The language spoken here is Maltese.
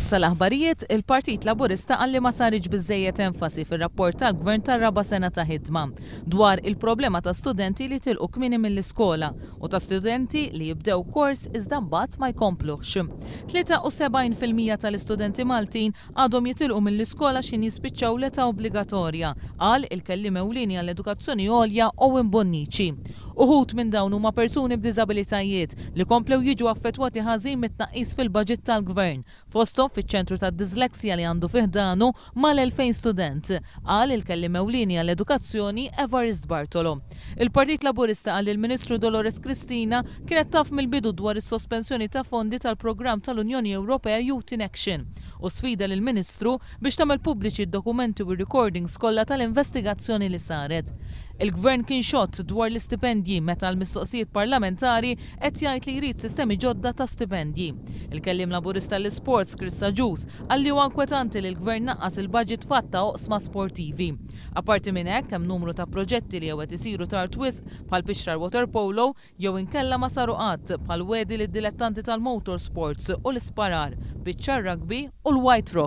Tal-ahbarijiet, il-Partit Laburista għalli ma sarriġ biżżejjed enfasi fir-rapport tal-gvern tar-raba' sena ta' ħidma dwar il-problema ta' studenti li tilqu kmieni mill-iskola u ta' studenti li jibdew kors iżda mbagħad ma jkomplux. 73% tal-istudenti Maltin għadhom jitilqu mill-iskola x'in jispiċċaw l-eta obbligatorja qal il-kelliem ewlieni għall-Edukazzjoni għolja Owen Bonnici. Uħud minn dawn huma persuni b'diżabilitajiet li komplew jiġu affettwati ħażin mit-tnaqqis fil-budget tal-gvern fosthom fiċ-ċentru tad-diżleksja li għandu fih danu mal-2000 student, qal il-kelliem ewlieni għall-Edukazzjoni Evarist Bartolo. Il-Partit Laburista qal il-Ministru Dolores Cristina kienet taf mill-bidu dwar is-sospensjoni ta' fondi tal-programm tal-Unjoni Ewropea Youth in Action u sfida lill-Ministru biex tagħmel pubbliċi d-dokumenti u r-recordings kollha tal-investigazzjoni li saret. Il-gvern kien xott dwar l-istipendji meta l-mistoqsijiet parlamentari qed jgħid li jrid sistemi ġodda ta' stipendji. Il-kelliem Laburista l-Sports Krista Ġus għalli huwa inkwetanti li l-gvern naqqas il-budget fatta oqsma sportivi. Apparti minn hekk hemm numru ta' proġetti li qed isiru tard wisq bħal pixrar water polo jew inkella ma saru qatt bħal wedi lid-dilettanti tal-motorsports u l-isparar, biċċar rugby u l-white rock.